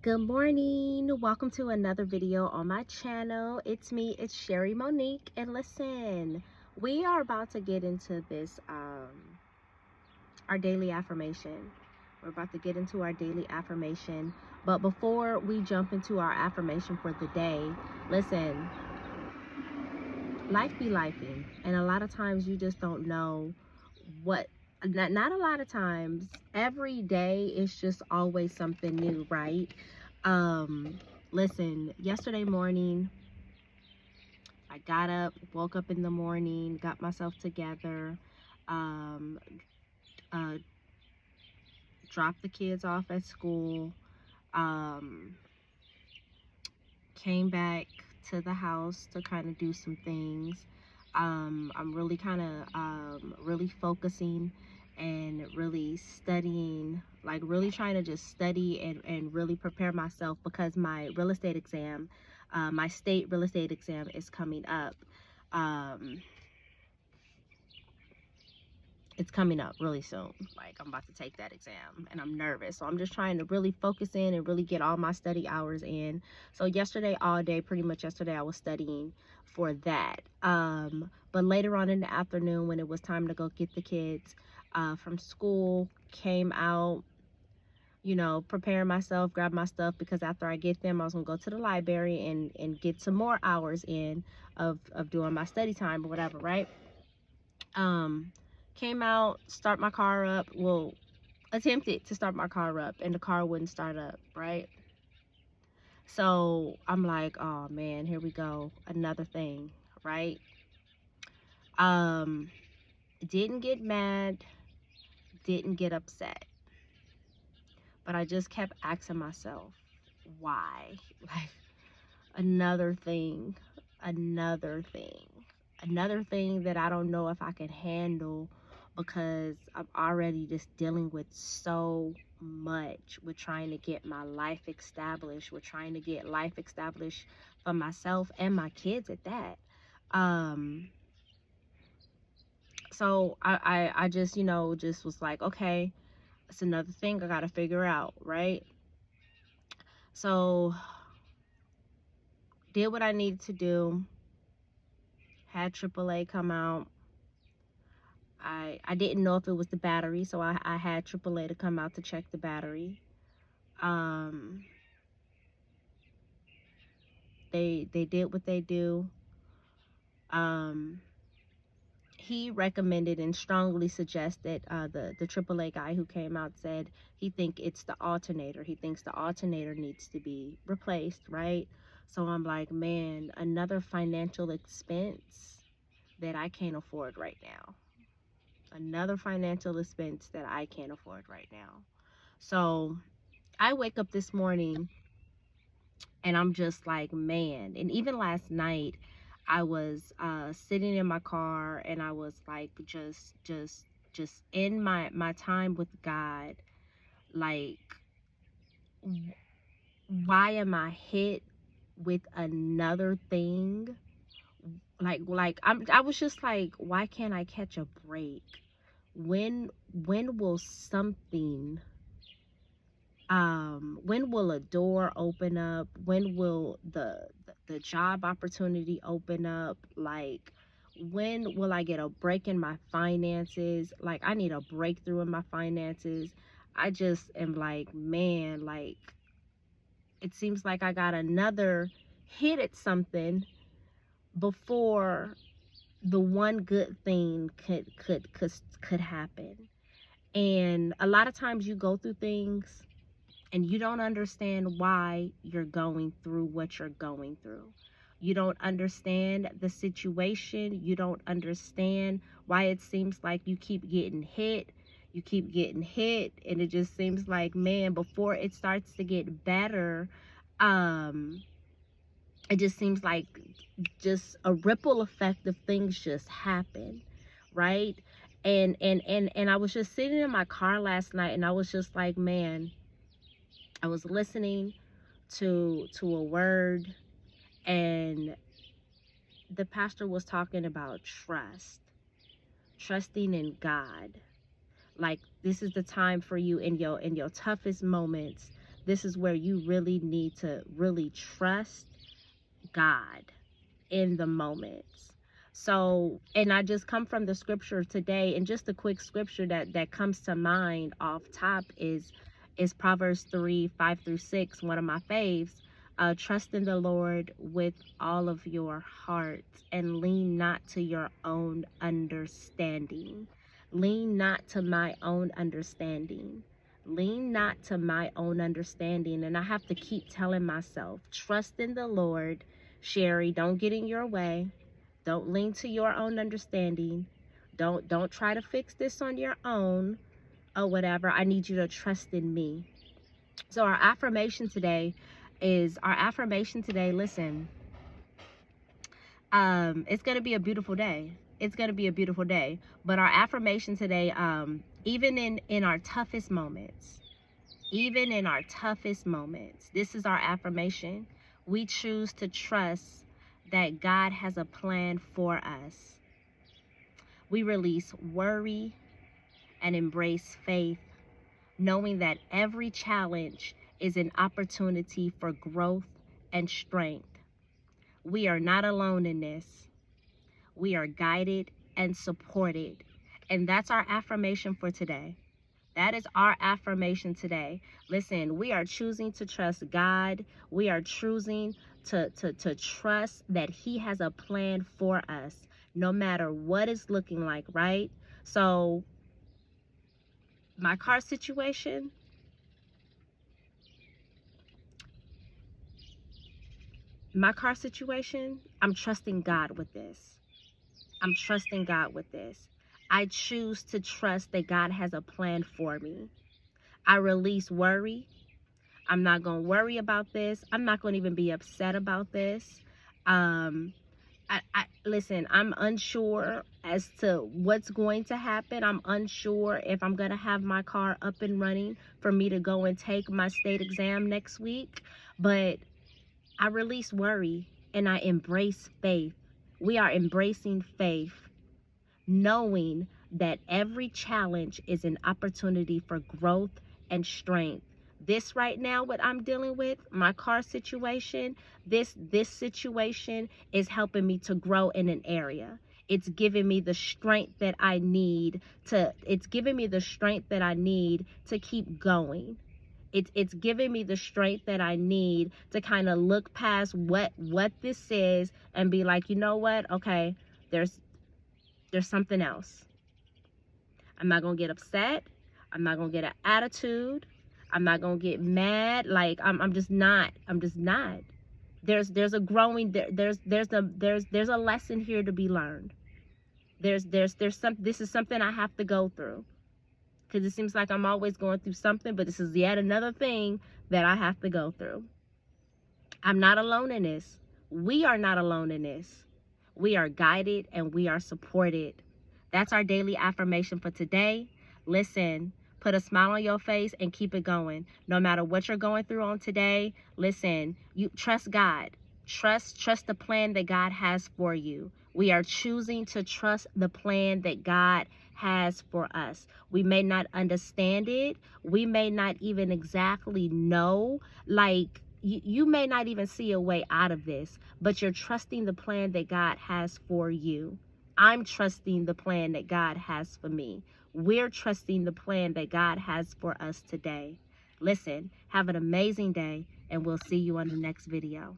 Good morning. Welcome to another video on my channel. It's me, it's Sherry Monique, and listen, we are about to get into this our daily affirmation. We're about to get into our daily affirmation, but before we jump into our affirmation for the day, listen, life be lifing, and a lot of times you just don't know what not a lot of times, every day is just always something new, right? Listen, yesterday morning I got up, woke up in the morning, got myself together, um uh dropped the kids off at school, um came back to the house to kind of do some things. I'm really kind of really focusing and really studying, like really trying to just study and really prepare myself, because my real estate exam, my state real estate exam is coming up. Um, it's coming up really soon. Like, I'm about to take that exam and I'm nervous, so I'm just trying to really focus in and really get all my study hours in. So yesterday, all day, pretty much yesterday, I was studying for that. But later on in the afternoon, when it was time to go get the kids from school, came out, you know, preparing myself, grab my stuff, because after I get them, I was gonna go to the library and get some more hours in of doing my study time or whatever, right? Came out, start my car up, well, attempted to start my car up, and the car wouldn't start up, right? So I'm like, oh man, here we go, another thing, right? um didn't get mad, didn't get upset, but I just kept asking myself, why? Like, another thing, another thing, another thing that I don't know if I can handle, because I'm already just dealing with so much with trying to get my life established, with trying to get life established for myself and my kids at that. So I just, you know, just was like, okay, it's another thing I gotta figure out, right? So did what I needed to do, had AAA come out. I didn't know if it was the battery, so I had AAA to come out to check the battery. Um, they did what they do. Um, he recommended and strongly suggested, the AAA guy who came out said he think it's the alternator. He thinks the alternator needs to be replaced, right? So I'm like, man, another financial expense that I can't afford right now. Another financial expense that I can't afford right now. So I wake up this morning and I'm just like, man. And even last night, I was sitting in my car and I was like, just in my time with God. Like, why am I hit with another thing? I was just like, why can't I catch a break? When will something, when will a door open up? When will the job opportunity open up? Like, when will I get a break in my finances? Like, I need a breakthrough in my finances. I just am like, man, like, it seems like I got another hit at something before the one good thing could happen. And a lot of times you go through things and you don't understand why you're going through what you're going through. You don't understand the situation. You don't understand why it seems like you keep getting hit. You keep getting hit, and it just seems like, man, before it starts to get better, it just seems like just a ripple effect of things just happen, right? And I was just sitting in my car last night, and I was just like, man, I was listening to a word, and the pastor was talking about trusting in God. Like, this is the time for you in your toughest moments This is where you really need to really trust God in the moments. So, and I just come from the scripture today, and just a quick scripture that comes to mind off top is Proverbs 3:5-6, one of my faves. Trust in the Lord with all of your heart and lean not to your own understanding. Lean not to my own understanding. Lean not to my own understanding. And I have to keep telling myself, trust in the Lord. Sherry, don't get in your way. Don't lean to your own understanding. Don't try to fix this on your own or whatever. I need you to trust in me. So our affirmation today, listen, it's gonna be a beautiful day. It's gonna be a beautiful day. But our affirmation today, even in our toughest moments, even in our toughest moments, this is our affirmation. We choose to trust that God has a plan for us. We release worry and embrace faith, knowing that every challenge is an opportunity for growth and strength. We are not alone in this. We are guided and supported. And that's our affirmation for today. That is our affirmation today. Listen, we are choosing to trust God. We are choosing to trust that He has a plan for us, no matter what it's looking like, right? So, my car situation, I'm trusting God with this. I'm trusting God with this. I choose to trust that God has a plan for me. I release worry. I'm not going to worry about this. I'm not going to even be upset about this. Listen, I'm unsure as to what's going to happen. I'm unsure if I'm going to have my car up and running for me to go and take my state exam next week. But I release worry and I embrace faith. We are embracing faith, knowing that every challenge is an opportunity for growth and strength. This right now, what I'm dealing with, my car situation, this situation is helping me to grow in an area. It's giving me the strength that I need to keep going. It's giving me the strength that I need to kind of look past what this is and be like, you know what? Okay, there's something else. I'm not going to get upset. I'm not going to get an attitude. I'm not going to get mad. Like I'm just not. There's a growing there's a lesson here to be learned. There's some this is something I have to go through. Cuz it seems like I'm always going through something, but this is yet another thing that I have to go through. I'm not alone in this. We are not alone in this. We are guided and we are supported. That's our daily affirmation for today. Listen, put a smile on your face and keep it going. No matter what you're going through on today, listen, you trust God. Trust the plan that God has for you. We are choosing to trust the plan that God has for us. We may not understand it. We may not even exactly know, like, you may not even see a way out of this, but you're trusting the plan that God has for you. I'm trusting the plan that God has for me. We're trusting the plan that God has for us today. Listen, have an amazing day, and we'll see you on the next video.